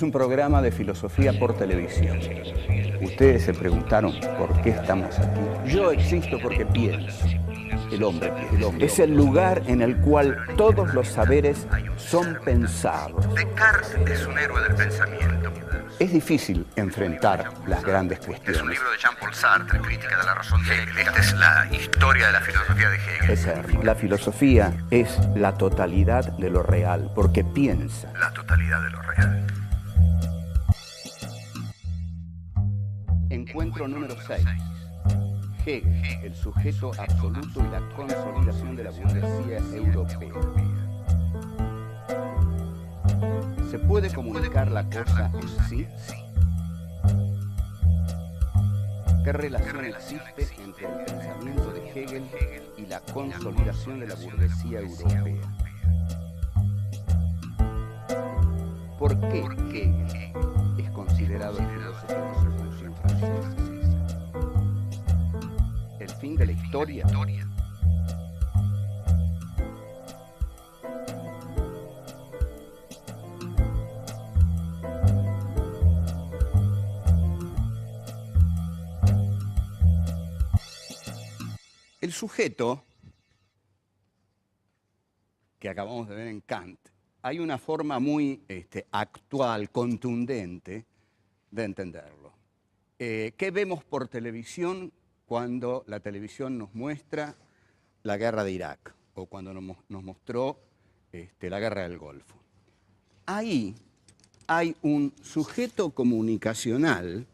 es un programa de filosofía por televisión. Ustedes se preguntaron por qué estamos aquí. Yo existo porque pienso. El hombre piensa. Es el lugar en el cual todos los saberes son pensados. Descartes es un héroe del pensamiento. Es difícil enfrentar las grandes cuestiones. Es un libro de Jean-Paul Sartre, Crítica de la razón dialéctica. Esta es la historia de la filosofía de Hegel. Eterno. La filosofía es la totalidad de lo real, porque piensa. La totalidad de lo real. Encuentro número 6. Hegel, el sujeto absoluto y la consolidación de la burguesía europea. ¿Se puede comunicar la cosa en sí? ¿Qué relación existe entre el pensamiento de Hegel y la consolidación de la burguesía europea? ¿Por qué Hegel es considerado el filósofo de la Revolución Francesa? ¿El fin de la historia? El sujeto que acabamos de ver en Kant, hay una forma muy actual, contundente de entenderlo. ¿Qué vemos por televisión cuando la televisión nos muestra la guerra de Irak o cuando nos mostró la guerra del Golfo? Ahí hay un sujeto comunicacional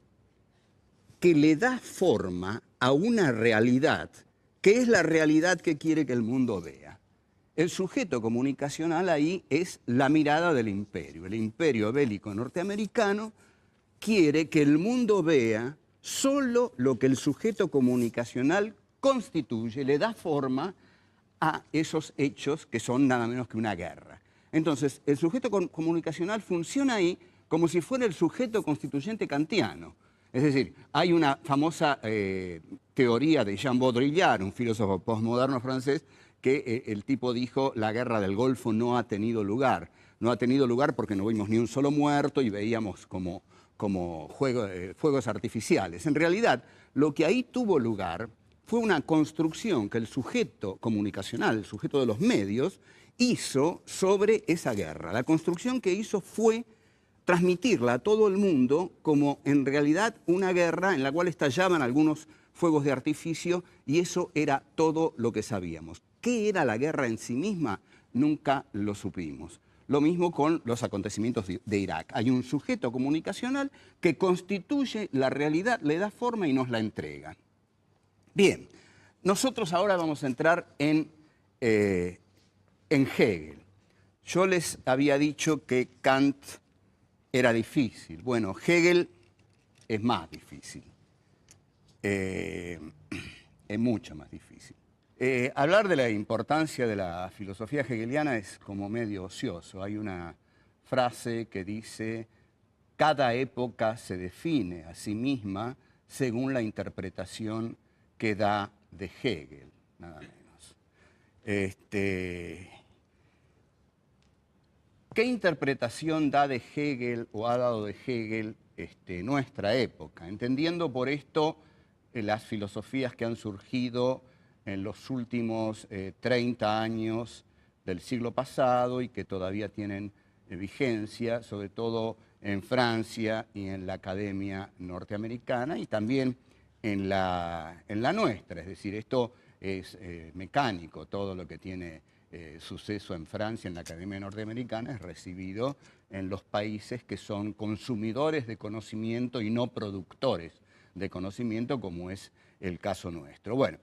que le da forma a una realidad que es la realidad que quiere que el mundo vea. El sujeto comunicacional ahí es la mirada del imperio. El imperio bélico norteamericano quiere que el mundo vea solo lo que el sujeto comunicacional constituye, le da forma a esos hechos que son nada menos que una guerra. Entonces, el sujeto comunicacional funciona ahí como si fuera el sujeto constituyente kantiano. Es decir, hay una famosa teoría de Jean Baudrillard, un filósofo postmoderno francés, que el tipo dijo: la guerra del Golfo no ha tenido lugar. No ha tenido lugar porque no vimos ni un solo muerto y veíamos como fuegos artificiales. En realidad, lo que ahí tuvo lugar fue una construcción que el sujeto comunicacional, el sujeto de los medios, hizo sobre esa guerra. La construcción que hizo fue transmitirla a todo el mundo como en realidad una guerra en la cual estallaban algunos fuegos de artificio, y eso era todo lo que sabíamos. ¿Qué era la guerra en sí misma? Nunca lo supimos. Lo mismo con los acontecimientos de Irak. Hay un sujeto comunicacional que constituye la realidad, le da forma y nos la entrega. Bien, nosotros ahora vamos a entrar en Hegel. Yo les había dicho que Kant era difícil. Bueno, Hegel es más difícil. Es mucho más difícil. Hablar de la importancia de la filosofía hegeliana es como medio ocioso. Hay una frase que dice: cada época se define a sí misma según la interpretación que da de Hegel, nada menos. ¿Qué interpretación da de Hegel o ha dado de Hegel nuestra época? Entendiendo por esto las filosofías que han surgido en los últimos 30 años del siglo pasado y que todavía tienen vigencia, sobre todo en Francia y en la academia norteamericana y también en la nuestra. Es decir, esto es mecánico. Todo lo que tiene suceso en Francia, en la academia norteamericana, es recibido en los países que son consumidores de conocimiento y no productores de conocimiento, como es el caso nuestro. Bueno,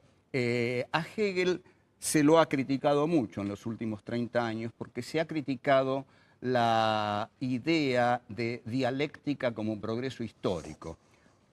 a Hegel se lo ha criticado mucho en los últimos 30 años porque se ha criticado la idea de dialéctica como progreso histórico.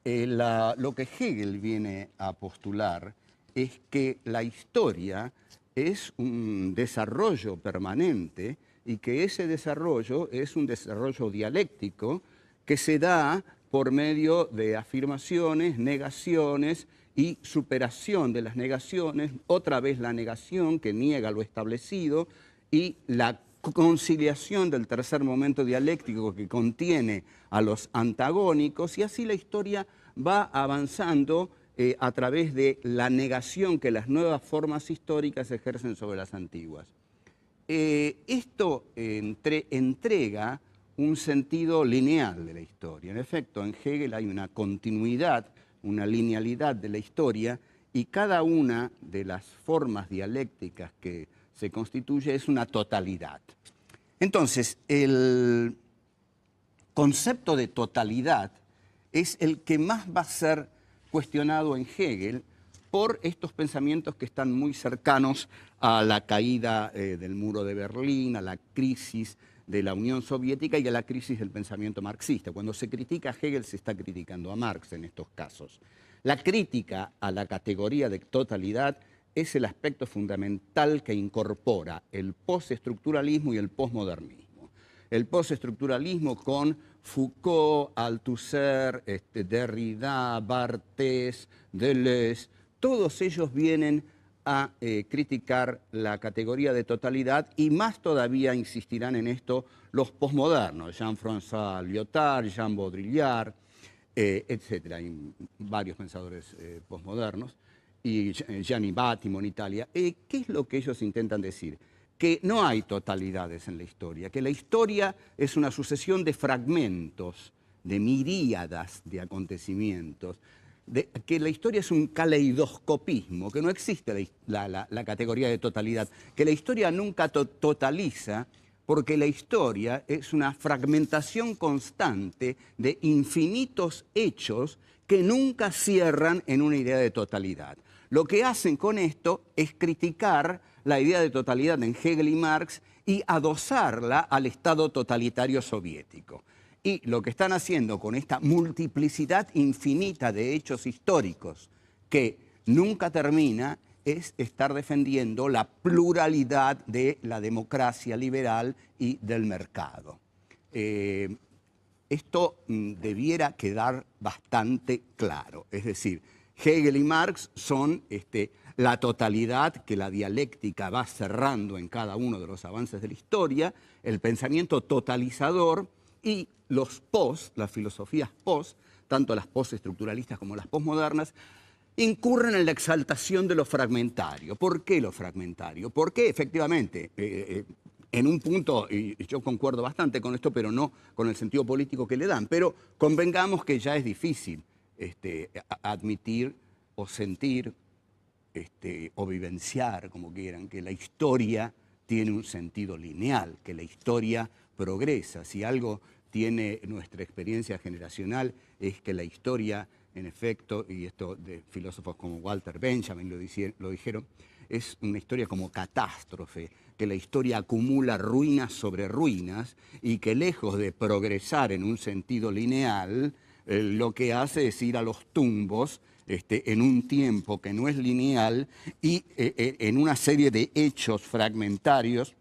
Lo que Hegel viene a postular es que la historia es un desarrollo permanente y que ese desarrollo es un desarrollo dialéctico que se da por medio de afirmaciones, negaciones y superación de las negaciones, otra vez la negación que niega lo establecido y la conciliación del tercer momento dialéctico que contiene a los antagónicos, y así la historia va avanzando a través de la negación que las nuevas formas históricas ejercen sobre las antiguas. Esto entrega un sentido lineal de la historia. En efecto, en Hegel hay una continuidad, una linealidad de la historia, y cada una de las formas dialécticas que se constituye es una totalidad. Entonces, el concepto de totalidad es el que más va a ser cuestionado en Hegel por estos pensamientos que están muy cercanos a la caída del muro de Berlín, a la crisis de la Unión Soviética y a la crisis del pensamiento marxista. Cuando se critica a Hegel, se está criticando a Marx en estos casos. La crítica a la categoría de totalidad es el aspecto fundamental que incorpora el postestructuralismo y el posmodernismo. El postestructuralismo con Foucault, Althusser, Derrida, Barthes, Deleuze, todos ellos vienen a criticar la categoría de totalidad, y más todavía insistirán en esto los posmodernos, Jean-François Lyotard, Jean Baudrillard, etc. Hay varios pensadores posmodernos, y Gianni Battimo en Italia. ¿Qué es lo que ellos intentan decir? Que no hay totalidades en la historia, que la historia es una sucesión de fragmentos, de miríadas de acontecimientos, que la historia es un caleidoscopismo, que no existe la categoría de totalidad, que la historia nunca totaliza, porque la historia es una fragmentación constante de infinitos hechos que nunca cierran en una idea de totalidad. Lo que hacen con esto es criticar la idea de totalidad en Hegel y Marx y adosarla al Estado totalitario soviético. Y lo que están haciendo con esta multiplicidad infinita de hechos históricos que nunca termina es estar defendiendo la pluralidad de la democracia liberal y del mercado. Esto debiera quedar bastante claro. Es decir, Hegel y Marx son la totalidad que la dialéctica va cerrando en cada uno de los avances de la historia, el pensamiento totalizador, y los las filosofías post, tanto las postestructuralistas como las postmodernas, incurren en la exaltación de lo fragmentario. ¿Por qué lo fragmentario? Porque efectivamente, en un punto, y yo concuerdo bastante con esto, pero no con el sentido político que le dan, pero convengamos que ya es difícil admitir o sentir o vivenciar, como quieran, que la historia tiene un sentido lineal, que la historia progresa. Si algo tiene nuestra experiencia generacional es que la historia, en efecto, y esto de filósofos como Walter Benjamin lo dijeron, es una historia como catástrofe, que la historia acumula ruinas sobre ruinas y que lejos de progresar en un sentido lineal, lo que hace es ir a los tumbos en un tiempo que no es lineal y en una serie de hechos fragmentarios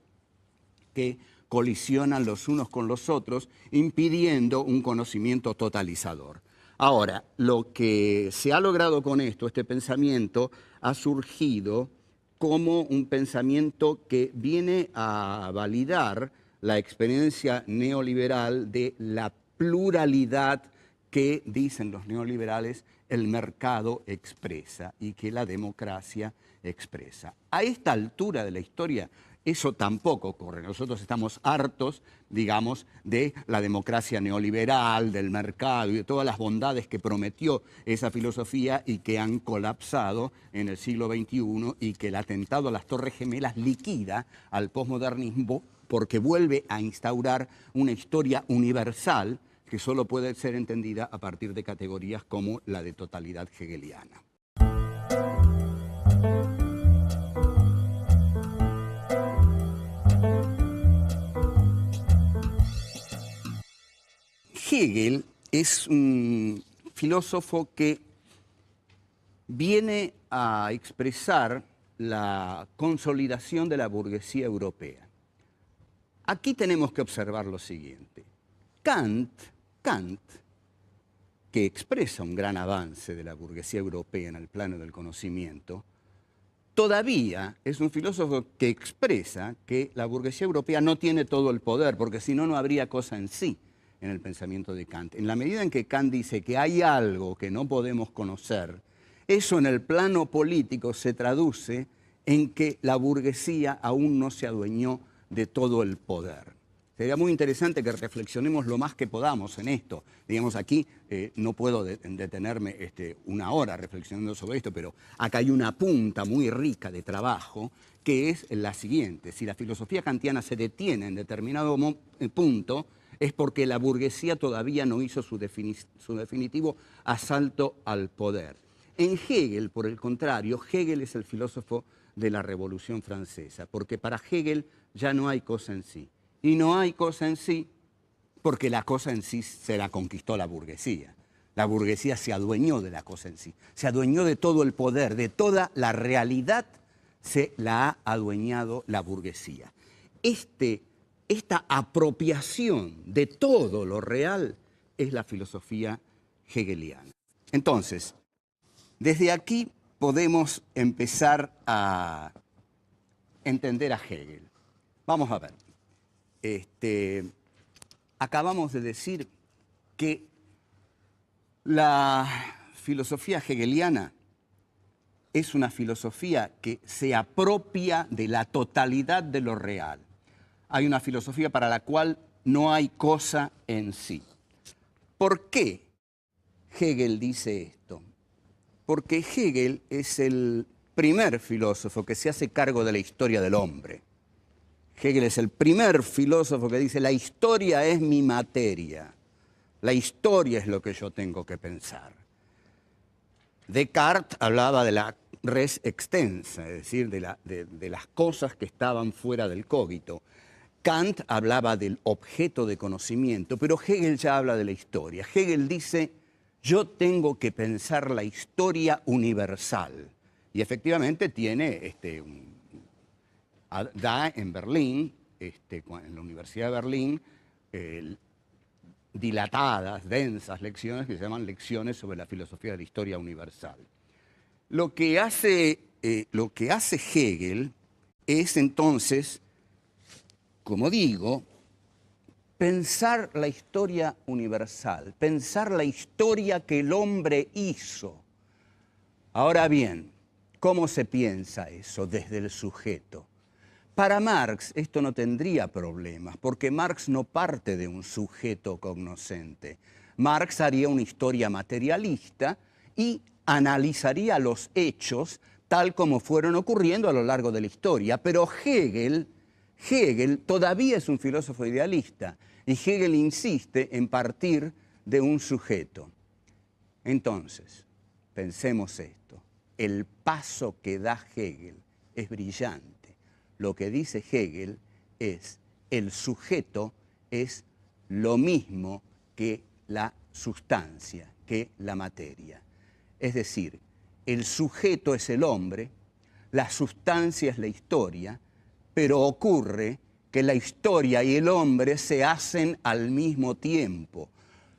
que colisionan los unos con los otros, impidiendo un conocimiento totalizador. Ahora, lo que se ha logrado con esto, este pensamiento, ha surgido como un pensamiento que viene a validar la experiencia neoliberal de la pluralidad que, dicen los neoliberales, el mercado expresa y que la democracia expresa. A esta altura de la historia, eso tampoco ocurre. Nosotros estamos hartos, digamos, de la democracia neoliberal, del mercado y de todas las bondades que prometió esa filosofía y que han colapsado en el siglo XXI, y que el atentado a las Torres Gemelas liquida al posmodernismo porque vuelve a instaurar una historia universal que solo puede ser entendida a partir de categorías como la de totalidad hegeliana. Hegel es un filósofo que viene a expresar la consolidación de la burguesía europea. Aquí tenemos que observar lo siguiente. Kant, que expresa un gran avance de la burguesía europea en el plano del conocimiento, todavía es un filósofo que expresa que la burguesía europea no tiene todo el poder, porque si no, no habría cosa en sí en el pensamiento de Kant. En la medida en que Kant dice que hay algo que no podemos conocer, eso en el plano político se traduce en que la burguesía aún no se adueñó de todo el poder. Sería muy interesante que reflexionemos lo más que podamos en esto. Digamos, aquí no puedo detenerme una hora reflexionando sobre esto, pero acá hay una punta muy rica de trabajo que es la siguiente. Si la filosofía kantiana se detiene en determinado punto, es porque la burguesía todavía no hizo su definitivo asalto al poder. En Hegel, por el contrario, Hegel es el filósofo de la Revolución Francesa, porque para Hegel ya no hay cosa en sí. Y no hay cosa en sí porque la cosa en sí se la conquistó la burguesía. La burguesía se adueñó de la cosa en sí, se adueñó de todo el poder, de toda la realidad se la ha adueñado la burguesía. Esta apropiación de todo lo real es la filosofía hegeliana. Entonces, desde aquí podemos empezar a entender a Hegel. Vamos a ver. Acabamos de decir que la filosofía hegeliana es una filosofía que se apropia de la totalidad de lo real. Hay una filosofía para la cual no hay cosa en sí. ¿Por qué Hegel dice esto? Porque Hegel es el primer filósofo que se hace cargo de la historia del hombre. Hegel es el primer filósofo que dice, la historia es mi materia, la historia es lo que yo tengo que pensar. Descartes hablaba de la res extensa, es decir, de las cosas que estaban fuera del cogito. Kant hablaba del objeto de conocimiento, pero Hegel ya habla de la historia. Hegel dice, yo tengo que pensar la historia universal. Y efectivamente tiene da en Berlín, en la Universidad de Berlín, dilatadas, densas lecciones que se llaman lecciones sobre la filosofía de la historia universal. Lo que hace Hegel es entonces, como digo, pensar la historia universal, pensar la historia que el hombre hizo. Ahora bien, ¿cómo se piensa eso desde el sujeto? Para Marx esto no tendría problemas, porque Marx no parte de un sujeto cognoscente. Marx haría una historia materialista y analizaría los hechos tal como fueron ocurriendo a lo largo de la historia. Pero Hegel todavía es un filósofo idealista y Hegel insiste en partir de un sujeto. Entonces, pensemos esto, el paso que da Hegel es brillante. Lo que dice Hegel es, el sujeto es lo mismo que la sustancia, que la materia. Es decir, el sujeto es el hombre, la sustancia es la historia, pero ocurre que la historia y el hombre se hacen al mismo tiempo.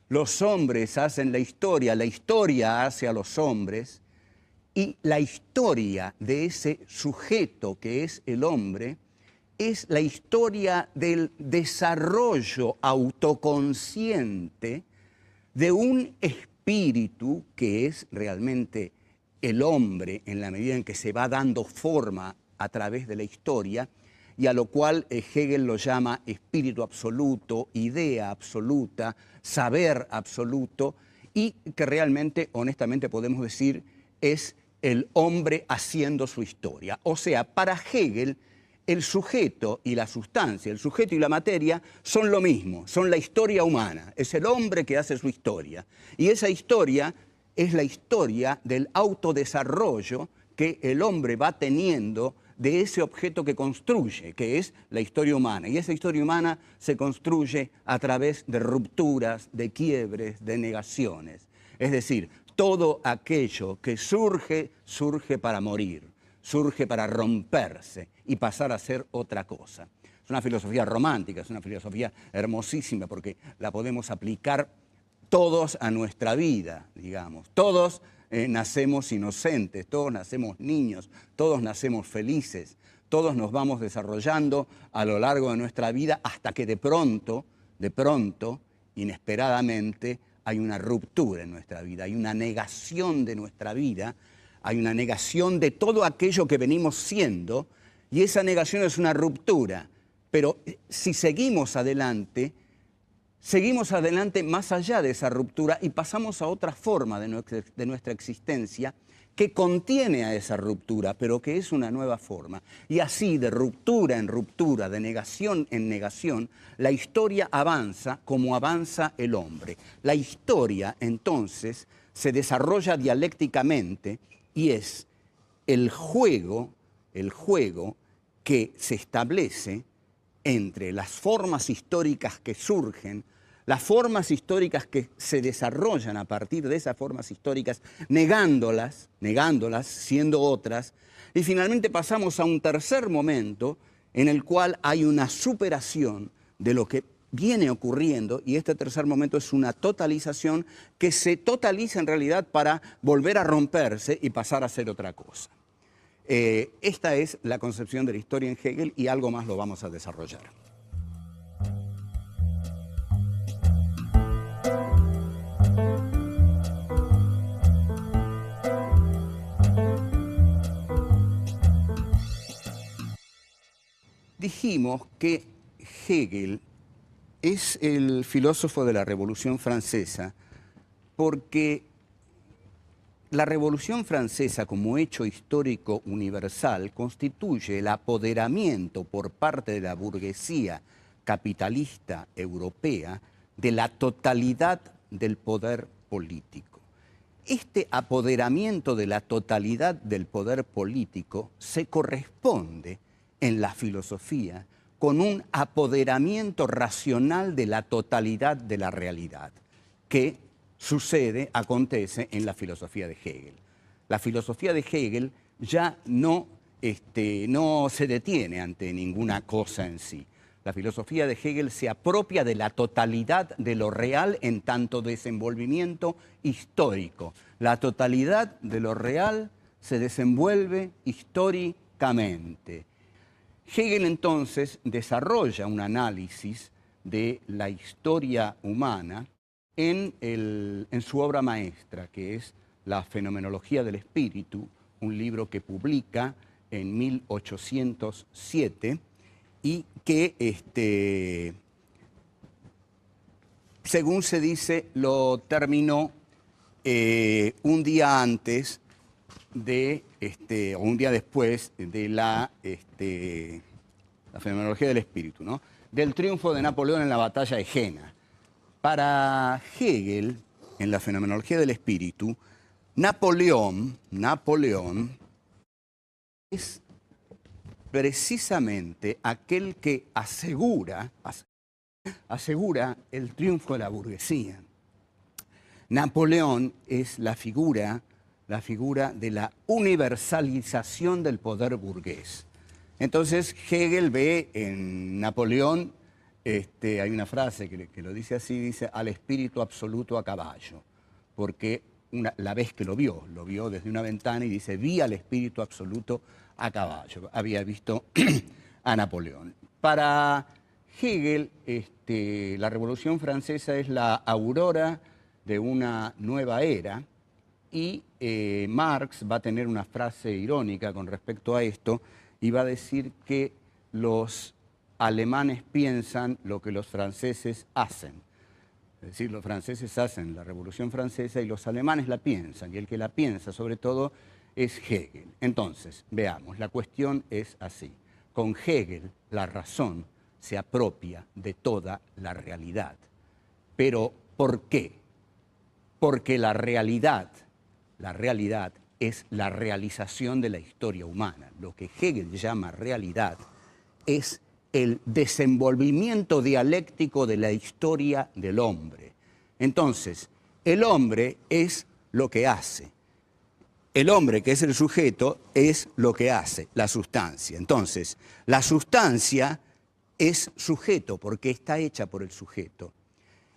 Los hombres hacen la historia hace a los hombres, y la historia de ese sujeto que es el hombre es la historia del desarrollo autoconsciente de un espíritu que es realmente el hombre en la medida en que se va dando forma a través de la historia y a lo cual Hegel lo llama espíritu absoluto, idea absoluta, saber absoluto y que realmente, honestamente podemos decir, es el hombre haciendo su historia. O sea, para Hegel, el sujeto y la sustancia, el sujeto y la materia son lo mismo, son la historia humana. Es el hombre que hace su historia. Y esa historia es la historia del autodesarrollo que el hombre va teniendo de ese objeto que construye, que es la historia humana. Y esa historia humana se construye a través de rupturas, de quiebres, de negaciones. Es decir, todo aquello que surge, surge para morir, surge para romperse y pasar a ser otra cosa. Es una filosofía romántica, es una filosofía hermosísima porque la podemos aplicar todos a nuestra vida, digamos. Todos nacemos inocentes, todos nacemos niños, todos nacemos felices, todos nos vamos desarrollando a lo largo de nuestra vida hasta que de pronto, inesperadamente, hay una ruptura en nuestra vida, hay una negación de nuestra vida, hay una negación de todo aquello que venimos siendo, y esa negación es una ruptura. Pero si seguimos adelante más allá de esa ruptura y pasamos a otra forma de nuestra existencia que contiene a esa ruptura, pero que es una nueva forma. Y así, de ruptura en ruptura, de negación en negación, la historia avanza como avanza el hombre. La historia, entonces, se desarrolla dialécticamente y es el juego que se establece entre las formas históricas que surgen, las formas históricas que se desarrollan a partir de esas formas históricas, negándolas, siendo otras, y finalmente pasamos a un tercer momento en el cual hay una superación de lo que viene ocurriendo, y este tercer momento es una totalización que se totaliza en realidad para volver a romperse y pasar a ser otra cosa. Esta es la concepción de la historia en Hegel y algo más lo vamos a desarrollar. Dijimos que Hegel es el filósofo de la Revolución Francesa porque la Revolución Francesa, como hecho histórico universal, constituye el apoderamiento por parte de la burguesía capitalista europea de la totalidad del poder político. Este apoderamiento de la totalidad del poder político se corresponde en la filosofía con un apoderamiento racional de la totalidad de la realidad, que acontece en la filosofía de Hegel. La filosofía de Hegel ya no se detiene ante ninguna cosa en sí. La filosofía de Hegel se apropia de la totalidad de lo real en tanto desenvolvimiento histórico. La totalidad de lo real se desenvuelve históricamente. Hegel entonces desarrolla un análisis de la historia humana en su obra maestra, que es La Fenomenología del Espíritu, un libro que publica en 1807 y que, según se dice, lo terminó un día antes o un día después de la Fenomenología del Espíritu, ¿no? Del triunfo de Napoleón en la batalla de Jena. Para Hegel, en la Fenomenología del Espíritu, Napoleón es precisamente aquel que asegura el triunfo de la burguesía. Napoleón es la figura de la universalización del poder burgués. Entonces Hegel ve en Napoleón, hay una frase que lo dice así, dice al espíritu absoluto a caballo, porque la vez que lo vio desde una ventana y dice, vi al espíritu absoluto a caballo. Había visto a Napoleón. Para Hegel, la Revolución Francesa es la aurora de una nueva era y Marx va a tener una frase irónica con respecto a esto y va a decir que los alemanes piensan lo que los franceses hacen. Es decir, los franceses hacen la Revolución Francesa y los alemanes la piensan, y el que la piensa sobre todo es Hegel. Entonces, veamos, la cuestión es así. Con Hegel, la razón se apropia de toda la realidad. Pero, ¿por qué? Porque la realidad es la realización de la historia humana. Lo que Hegel llama realidad es el desenvolvimiento dialéctico de la historia del hombre. Entonces, el hombre es lo que hace. El hombre, que es el sujeto, es lo que hace, la sustancia. Entonces, la sustancia es sujeto porque está hecha por el sujeto.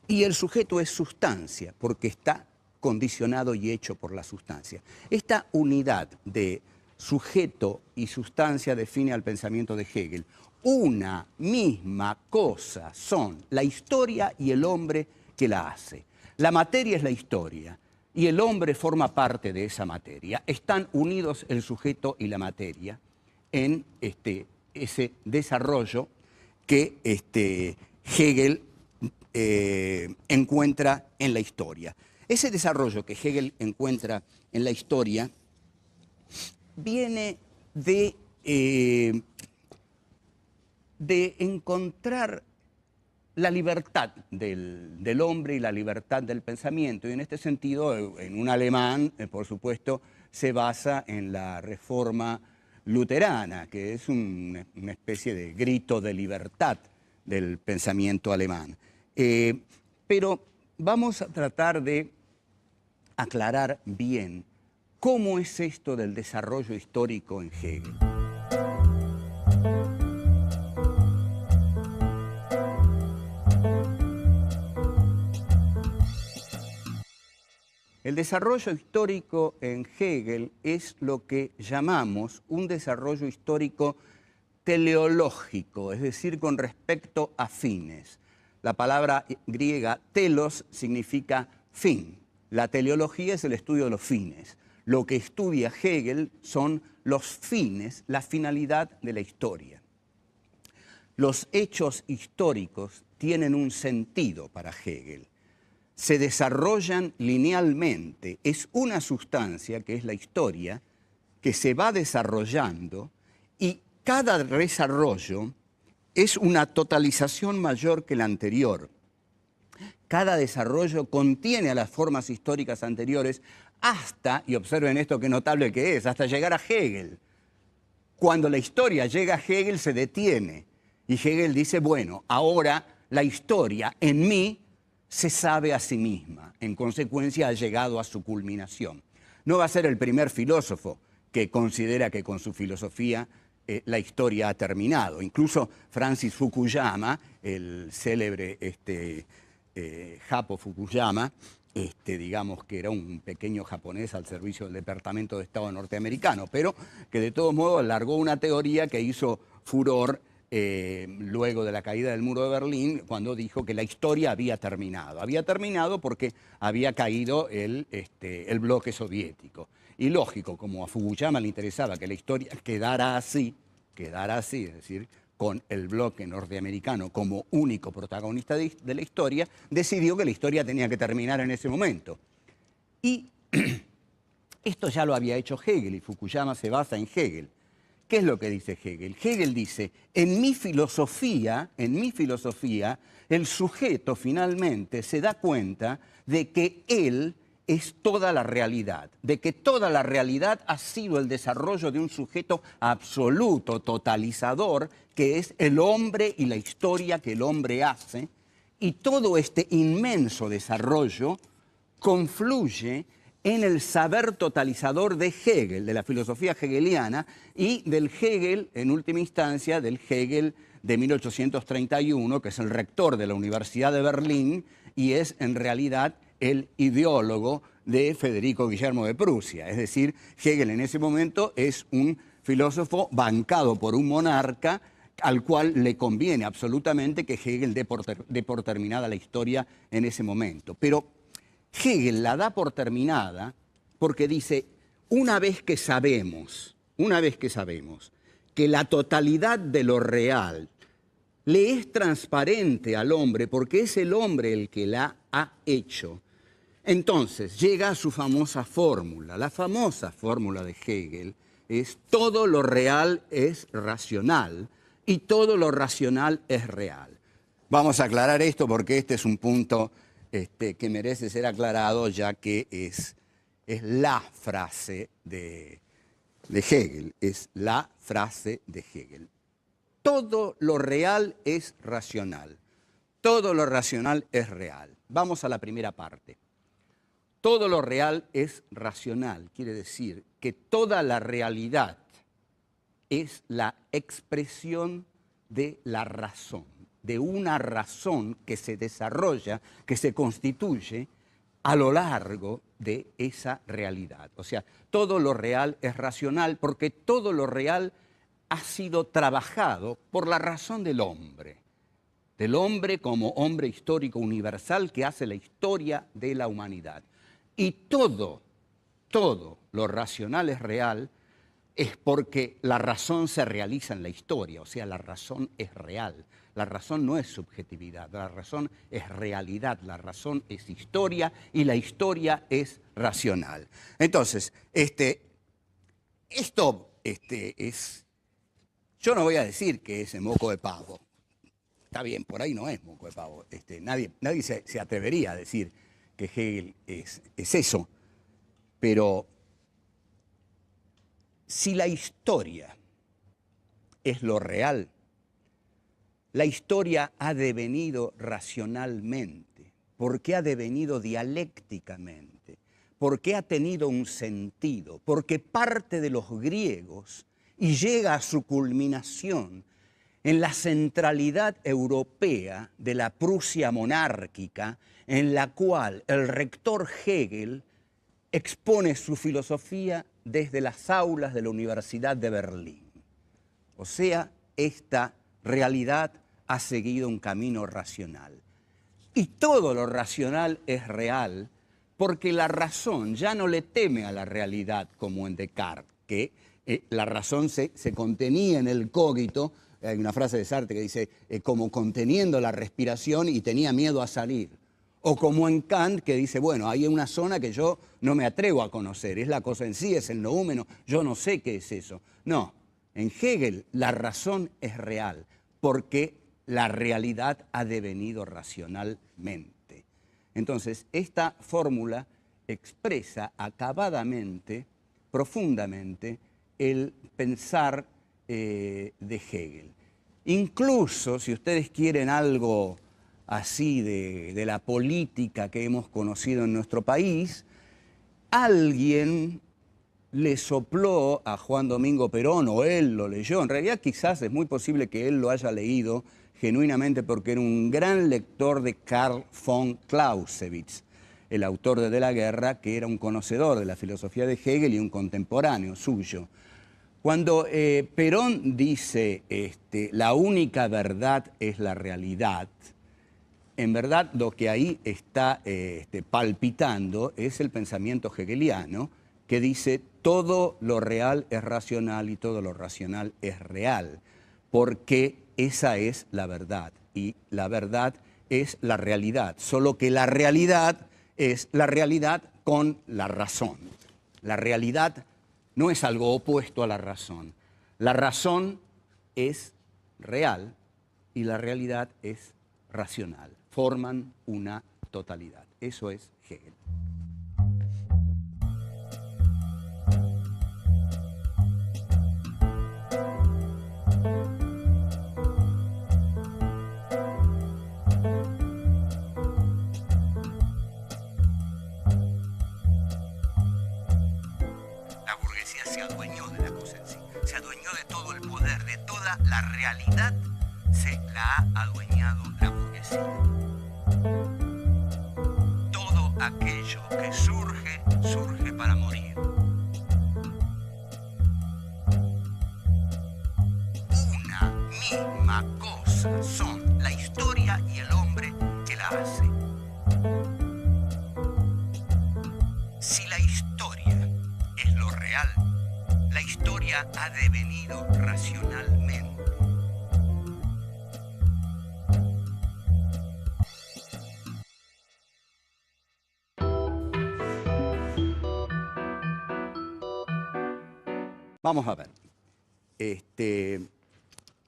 Y el sujeto es sustancia porque está condicionado y hecho por la sustancia. Esta unidad de sujeto y sustancia define al pensamiento de Hegel. Una misma cosa son la historia y el hombre que la hace. La materia es la historia y el hombre forma parte de esa materia. Están unidos el sujeto y la materia en ese desarrollo que Hegel encuentra en la historia. Ese desarrollo que Hegel encuentra en la historia viene de encontrar la libertad del hombre y la libertad del pensamiento. Y en este sentido, en un alemán, por supuesto, se basa en la reforma luterana, que es una especie de grito de libertad del pensamiento alemán. Pero vamos a tratar de aclarar bien cómo es esto del desarrollo histórico en Hegel. El desarrollo histórico en Hegel es lo que llamamos un desarrollo histórico teleológico, es decir, con respecto a fines. La palabra griega telos significa fin. La teleología es el estudio de los fines. Lo que estudia Hegel son los fines, la finalidad de la historia. Los hechos históricos tienen un sentido para Hegel. Se desarrollan linealmente. Es una sustancia, que es la historia, que se va desarrollando y cada desarrollo es una totalización mayor que la anterior. Cada desarrollo contiene a las formas históricas anteriores hasta, y observen esto qué notable que es, hasta llegar a Hegel. Cuando la historia llega a Hegel se detiene y Hegel dice, bueno, ahora la historia en mí se sabe a sí misma, en consecuencia ha llegado a su culminación. No va a ser el primer filósofo que considera que con su filosofía la historia ha terminado. Incluso Francis Fukuyama, el célebre Japo Fukuyama, digamos que era un pequeño japonés al servicio del Departamento de Estado norteamericano, pero que de todos modos largó una teoría que hizo furor luego de la caída del muro de Berlín, cuando dijo que la historia había terminado. Había terminado porque había caído el bloque soviético. Y lógico, como a Fukuyama le interesaba que la historia quedara así, es decir, con el bloque norteamericano como único protagonista de la historia, decidió que la historia tenía que terminar en ese momento. Y esto ya lo había hecho Hegel, y Fukuyama se basa en Hegel. ¿Qué es lo que dice Hegel? Hegel dice, en mi filosofía, el sujeto finalmente se da cuenta de que él es toda la realidad, de que toda la realidad ha sido el desarrollo de un sujeto absoluto, totalizador, que es el hombre y la historia que el hombre hace, y todo este inmenso desarrollo confluye en el saber totalizador de Hegel, de la filosofía hegeliana, y del Hegel, en última instancia, del Hegel de 1831, que es el rector de la Universidad de Berlín, y es en realidad el ideólogo de Federico Guillermo de Prusia. Es decir, Hegel en ese momento es un filósofo bancado por un monarca al cual le conviene absolutamente que Hegel dé por terminada la historia en ese momento. Pero Hegel la da por terminada porque dice, una vez que sabemos que la totalidad de lo real le es transparente al hombre porque es el hombre el que la ha hecho, entonces llega a su famosa fórmula. La famosa fórmula de Hegel es todo lo real es racional y todo lo racional es real. Vamos a aclarar esto porque este es un punto que merece ser aclarado, ya que es la frase de Hegel, es la frase de Hegel. Todo lo real es racional, todo lo racional es real. Vamos a la primera parte. Todo lo real es racional, quiere decir que toda la realidad es la expresión de la razón, de una razón que se desarrolla, que se constituye a lo largo de esa realidad. O sea, todo lo real es racional porque todo lo real ha sido trabajado por la razón del hombre como hombre histórico universal que hace la historia de la humanidad. Y todo lo racional es real es porque la razón se realiza en la historia, o sea, la razón es real. La razón no es subjetividad, la razón es realidad, la razón es historia y la historia es racional. Entonces, esto es... Yo no voy a decir que es moco de pavo. Está bien, por ahí no es moco de pavo. Nadie se atrevería a decir que Hegel es eso. Pero si la historia es lo real, la historia ha devenido racionalmente, porque ha devenido dialécticamente, porque ha tenido un sentido, porque parte de los griegos y llega a su culminación en la centralidad europea de la Prusia monárquica, en la cual el rector Hegel expone su filosofía desde las aulas de la Universidad de Berlín. O sea, esta realidad ha seguido un camino racional. Y todo lo racional es real porque la razón ya no le teme a la realidad como en Descartes, que la razón se contenía en el cogito. Hay una frase de Sartre que dice, como conteniendo la respiración y tenía miedo a salir. O como en Kant, que dice, bueno, hay una zona que yo no me atrevo a conocer, es la cosa en sí, es el noúmeno, yo no sé qué es eso. No, en Hegel la razón es real, porque la realidad ha devenido racionalmente. Entonces, esta fórmula expresa acabadamente, profundamente, el pensar de Hegel. Incluso, si ustedes quieren algo así de la política que hemos conocido en nuestro país, alguien le sopló a Juan Domingo Perón, o él lo leyó. En realidad quizás es muy posible que él lo haya leído genuinamente porque era un gran lector de Karl von Clausewitz, el autor de la Guerra, que era un conocedor de la filosofía de Hegel y un contemporáneo suyo. Cuando Perón dice la única verdad es la realidad, en verdad lo que ahí está palpitando es el pensamiento hegeliano que dice todo lo real es racional y todo lo racional es real, porque esa es la verdad y la verdad es la realidad, solo que la realidad es la realidad con la razón. La realidad no es algo opuesto a la razón. La razón es real y la realidad es racional. Forman una totalidad. Eso es Hegel. La burguesía se adueñó de la cosa en sí, se adueñó de todo el poder, de toda la realidad, se la ha adueñado la burguesía. Todo aquello que surge, surge para morir. Una misma cosa son la historia y el hombre que la hace. Si la historia es lo real, la historia ha devenido racionalmente. Vamos a ver.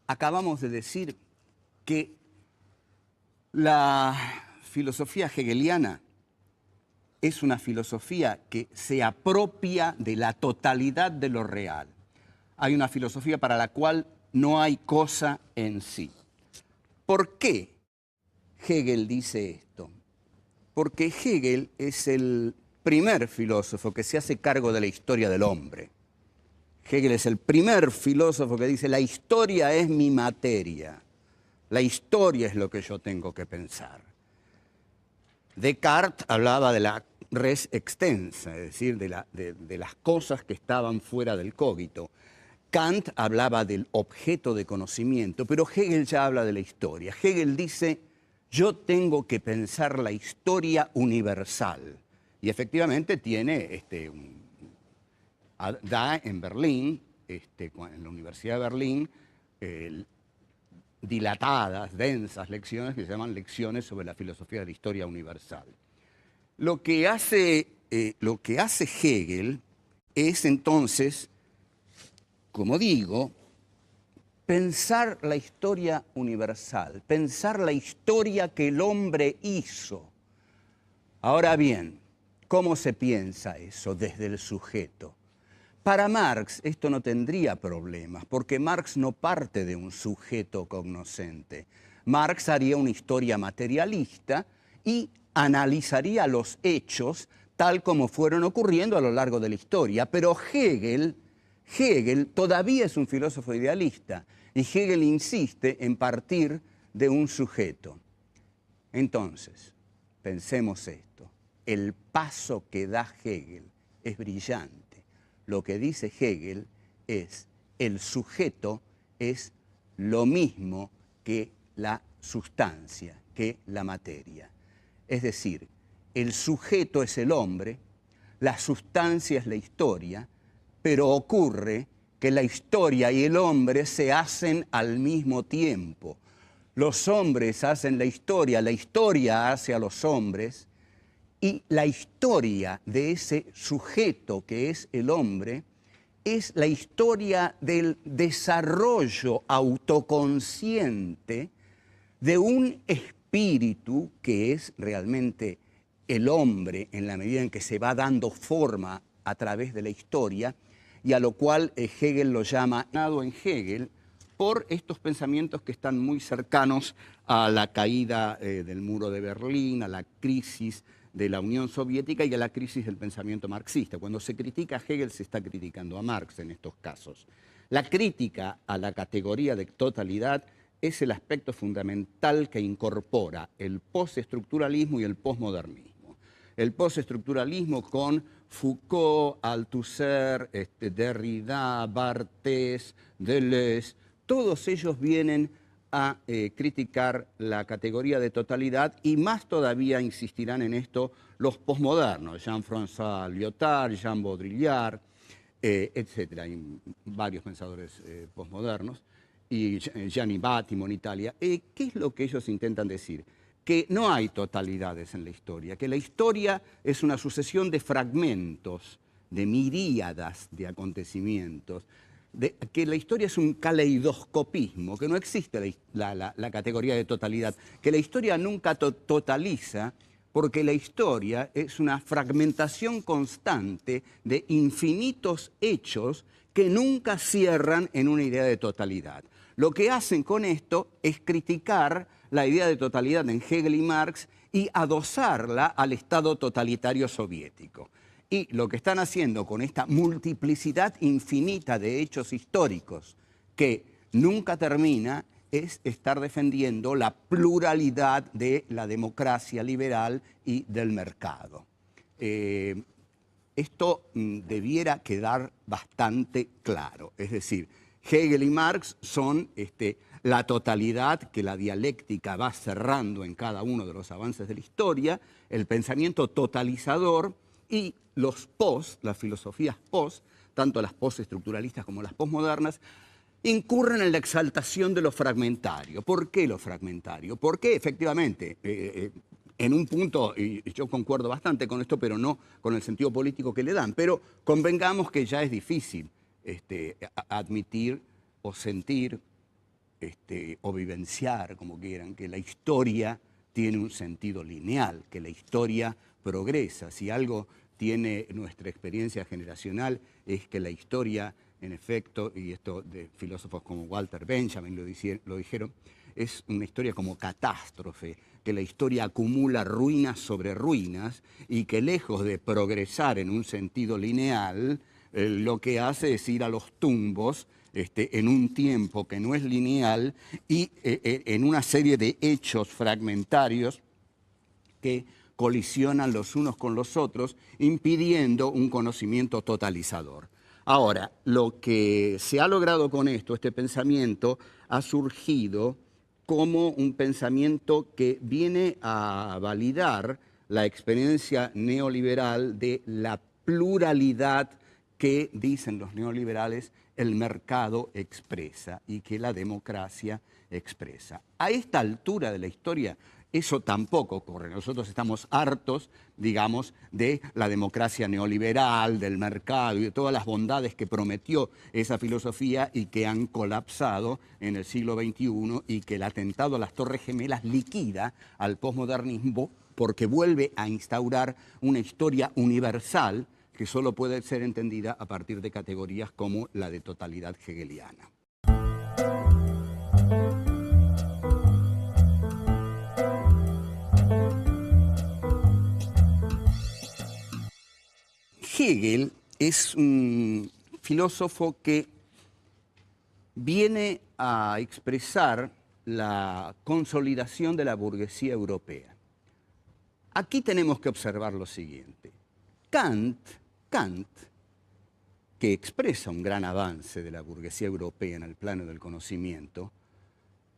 Acabamos de decir que la filosofía hegeliana es una filosofía que se apropia de la totalidad de lo real. Hay una filosofía para la cual no hay cosa en sí. ¿Por qué Hegel dice esto? Porque Hegel es el primer filósofo que se hace cargo de la historia del hombre. Hegel es el primer filósofo que dice, la historia es mi materia, la historia es lo que yo tengo que pensar. Descartes hablaba de la res extensa, es decir, de las cosas que estaban fuera del cogito. Kant hablaba del objeto de conocimiento, pero Hegel ya habla de la historia. Hegel dice, yo tengo que pensar la historia universal. Y efectivamente tiene, da en Berlín, en la Universidad de Berlín, dilatadas, densas lecciones que se llaman lecciones sobre la filosofía de la historia universal. Lo que hace Hegel es entonces, como digo, pensar la historia universal, pensar la historia que el hombre hizo. Ahora bien, ¿cómo se piensa eso desde el sujeto? Para Marx esto no tendría problemas, porque Marx no parte de un sujeto cognoscente. Marx haría una historia materialista y analizaría los hechos tal como fueron ocurriendo a lo largo de la historia. Pero Hegel todavía es un filósofo idealista y Hegel insiste en partir de un sujeto. Entonces, pensemos esto, el paso que da Hegel es brillante. Lo que dice Hegel es, el sujeto es lo mismo que la sustancia, que la materia. Es decir, el sujeto es el hombre, la sustancia es la historia, pero ocurre que la historia y el hombre se hacen al mismo tiempo. Los hombres hacen la historia hace a los hombres, y la historia de ese sujeto que es el hombre es la historia del desarrollo autoconsciente de un espíritu que es realmente el hombre en la medida en que se va dando forma a través de la historia, y a lo cual Hegel lo llama en Hegel por estos pensamientos que están muy cercanos a la caída del muro de Berlín, a la crisis de la Unión Soviética y a la crisis del pensamiento marxista. Cuando se critica a Hegel, se está criticando a Marx en estos casos. La crítica a la categoría de totalidad es el aspecto fundamental que incorpora el postestructuralismo y el posmodernismo. El postestructuralismo con Foucault, Althusser, Derrida, Barthes, Deleuze, todos ellos vienen a criticar la categoría de totalidad, y más todavía insistirán en esto los posmodernos, Jean-François Lyotard, Jean Baudrillard, etc. Hay varios pensadores posmodernos, y Gianni Battimo en Italia. ¿Qué es lo que ellos intentan decir? Que no hay totalidades en la historia, que la historia es una sucesión de fragmentos, de miríadas de acontecimientos, que la historia es un caleidoscopismo, que no existe la categoría de totalidad, que la historia nunca totaliza, porque la historia es una fragmentación constante de infinitos hechos que nunca cierran en una idea de totalidad. Lo que hacen con esto es criticar la idea de totalidad en Hegel y Marx y adosarla al Estado totalitario soviético. Y lo que están haciendo con esta multiplicidad infinita de hechos históricos que nunca termina es estar defendiendo la pluralidad de la democracia liberal y del mercado. Esto debiera quedar bastante claro. Es decir, Hegel y Marx son la totalidad que la dialéctica va cerrando en cada uno de los avances de la historia, el pensamiento totalizador, y los las filosofías tanto las postestructuralistas como las posmodernas, incurren en la exaltación de lo fragmentario. ¿Por qué lo fragmentario? Porque efectivamente, en un punto, y yo concuerdo bastante con esto, pero no con el sentido político que le dan, pero convengamos que ya es difícil admitir o sentir o vivenciar, como quieran, que la historia tiene un sentido lineal, que la historia progresa. Si algo tiene nuestra experiencia generacional es que la historia, en efecto, y esto de filósofos como Walter Benjamin lo dijeron, es una historia como catástrofe, que la historia acumula ruinas sobre ruinas y que lejos de progresar en un sentido lineal, lo que hace es ir a los tumbos en un tiempo que no es lineal y en una serie de hechos fragmentarios que colisionan los unos con los otros, impidiendo un conocimiento totalizador. Ahora, lo que se ha logrado con esto, este pensamiento, ha surgido como un pensamiento que viene a validar la experiencia neoliberal de la pluralidad que, dicen los neoliberales, el mercado expresa y que la democracia expresa. A esta altura de la historia, eso tampoco ocurre. Nosotros estamos hartos, digamos, de la democracia neoliberal, del mercado y de todas las bondades que prometió esa filosofía y que han colapsado en el siglo XXI y que el atentado a las Torres Gemelas liquida al posmodernismo porque vuelve a instaurar una historia universal que solo puede ser entendida a partir de categorías como la de totalidad hegeliana. Hegel es un filósofo que viene a expresar la consolidación de la burguesía europea. Aquí tenemos que observar lo siguiente. Kant, que expresa un gran avance de la burguesía europea en el plano del conocimiento,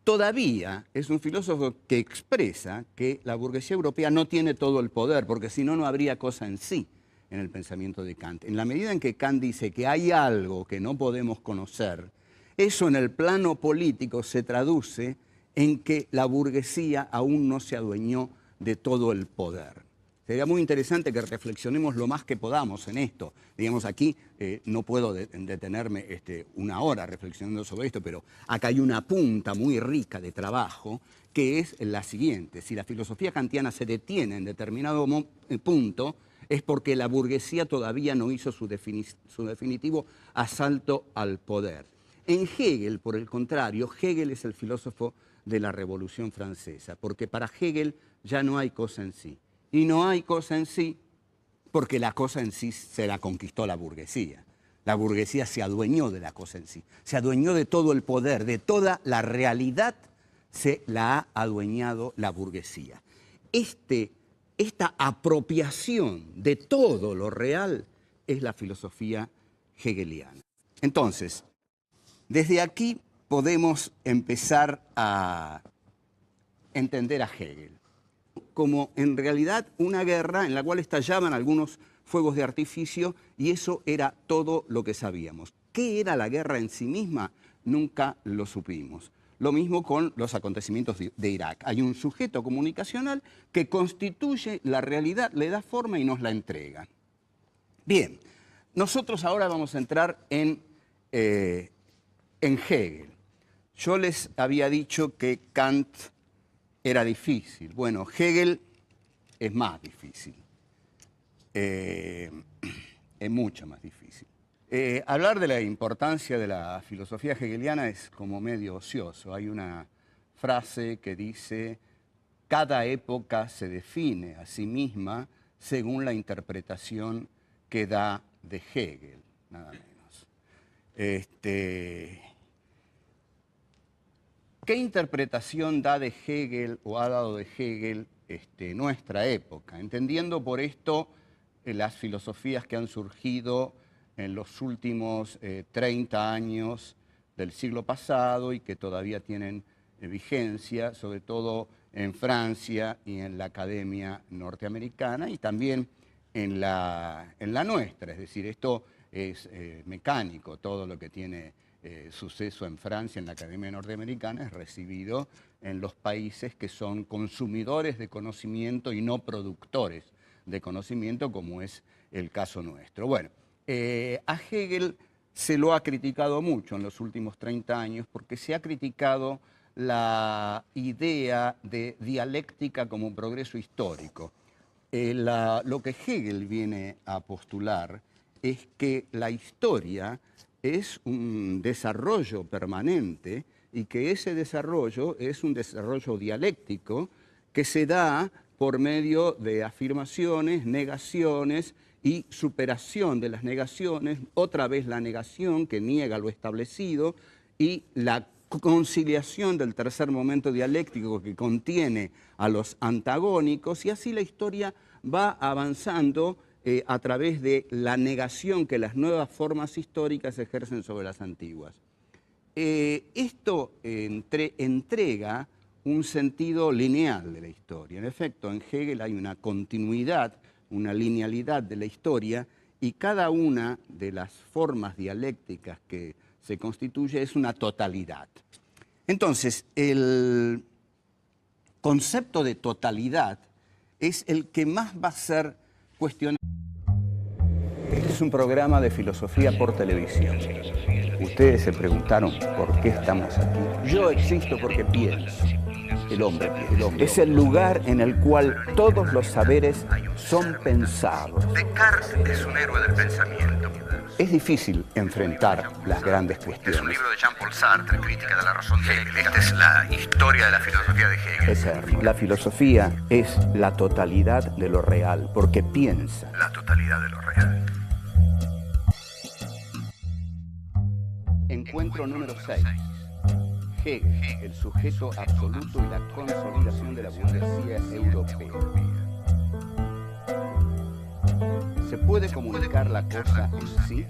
todavía es un filósofo que expresa que la burguesía europea no tiene todo el poder, porque si no, no habría cosa en sí en el pensamiento de Kant. En la medida en que Kant dice que hay algo que no podemos conocer, eso en el plano político se traduce en que la burguesía aún no se adueñó de todo el poder. Sería muy interesante que reflexionemos lo más que podamos en esto. Digamos, aquí no puedo detenerme una hora reflexionando sobre esto, pero acá hay una punta muy rica de trabajo que es la siguiente. Si la filosofía kantiana se detiene en determinado punto, es porque la burguesía todavía no hizo su definitivo asalto al poder. En Hegel, por el contrario, Hegel es el filósofo de la Revolución Francesa, porque para Hegel ya no hay cosa en sí. Y no hay cosa en sí porque la cosa en sí se la conquistó la burguesía. La burguesía se adueñó de la cosa en sí, se adueñó de todo el poder, de toda la realidad se la ha adueñado la burguesía. Esta apropiación de todo lo real es la filosofía hegeliana. Entonces, desde aquí podemos empezar a entender a Hegel como en realidad una guerra en la cual estallaban algunos fuegos de artificio y eso era todo lo que sabíamos. ¿Qué era la guerra en sí misma? Nunca lo supimos. Lo mismo con los acontecimientos de Irak. Hay un sujeto comunicacional que constituye la realidad, le da forma y nos la entrega. Bien, nosotros ahora vamos a entrar en Hegel. Yo les había dicho que Kant era difícil. Bueno, Hegel es más difícil. Es mucho más difícil. Hablar de la importancia de la filosofía hegeliana es como medio ocioso. Hay una frase que dice: cada época se define a sí misma según la interpretación que da de Hegel, nada menos. ¿Qué interpretación da de Hegel o ha dado de Hegel nuestra época? Entendiendo por esto las filosofías que han surgido en los últimos 30 años del siglo pasado y que todavía tienen vigencia, sobre todo en Francia y en la academia norteamericana y también en la nuestra. Es decir, esto es mecánico, todo lo que tiene suceso en Francia, en la academia norteamericana, es recibido en los países que son consumidores de conocimiento y no productores de conocimiento, como es el caso nuestro. Bueno, a Hegel se lo ha criticado mucho en los últimos 30 años porque se ha criticado la idea de dialéctica como progreso histórico. Lo que Hegel viene a postular es que la historia es un desarrollo permanente y que ese desarrollo es un desarrollo dialéctico que se da por medio de afirmaciones, negaciones y superación de las negaciones, otra vez la negación que niega lo establecido y la conciliación del tercer momento dialéctico que contiene a los antagónicos, y así la historia va avanzando a través de la negación que las nuevas formas históricas ejercen sobre las antiguas. Esto entrega un sentido lineal de la historia. En efecto, en Hegel hay una continuidad, una linealidad de la historia, y cada una de las formas dialécticas que se constituye es una totalidad. Entonces, el concepto de totalidad es el que más va a ser cuestionado. Este es un programa de filosofía por televisión. Ustedes se preguntaron por qué estamos aquí. Yo existo porque pienso. El hombre piensa. Es el lugar en el cual todos los saberes son pensados. Descartes es un héroe del pensamiento. Es difícil enfrentar las grandes cuestiones. Es un libro de Jean-Paul Sartre, Crítica de la razón de Hegel. Esta es la historia de la filosofía de Hegel. Eterno. La filosofía es la totalidad de lo real, porque piensa. La totalidad de lo real. Encuentro número 6. Hegel, el sujeto absoluto y la consolidación de la burguesía europea. ¿Se puede comunicar la cosa en sí?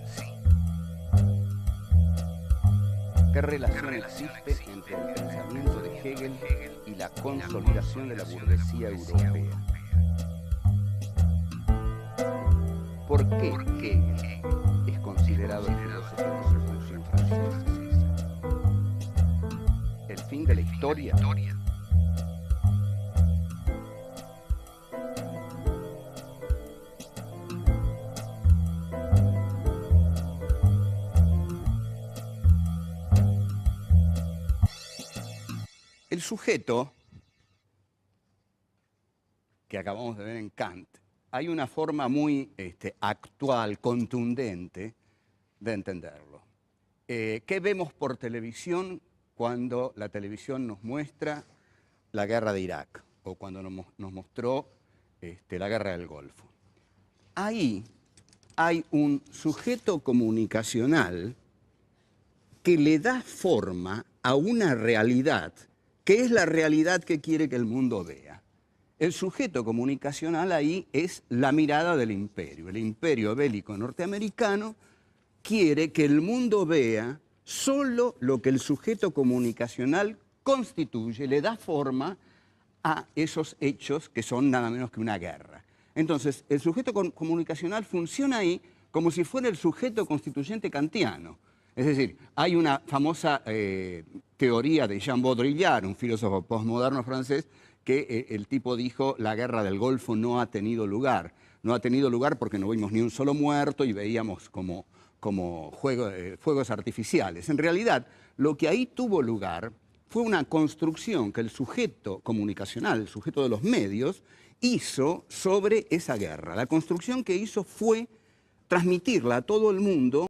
¿Qué relación existe entre el pensamiento de Hegel y la consolidación de la burguesía europea? ¿Por qué Hegel es considerado el filósofo de la Revolución Francesa? ¿El fin de la historia? El sujeto que acabamos de ver en Kant, hay una forma muy actual, contundente de entenderlo. ¿Qué vemos por televisión cuando la televisión nos muestra la guerra de Irak o cuando nos mostró la guerra del Golfo? Ahí hay un sujeto comunicacional que le da forma a una realidad que es la realidad que quiere que el mundo vea. El sujeto comunicacional ahí es la mirada del imperio. El imperio bélico norteamericano quiere que el mundo vea solo lo que el sujeto comunicacional constituye, le da forma a esos hechos que son nada menos que una guerra. Entonces, el sujeto comunicacional funciona ahí como si fuera el sujeto constituyente kantiano. Es decir, hay una famosa teoría de Jean Baudrillard, un filósofo postmoderno francés, que el tipo dijo: la guerra del Golfo no ha tenido lugar. No ha tenido lugar porque no vimos ni un solo muerto y veíamos como fuegos artificiales. En realidad, lo que ahí tuvo lugar fue una construcción que el sujeto comunicacional, el sujeto de los medios, hizo sobre esa guerra. La construcción que hizo fue transmitirla a todo el mundo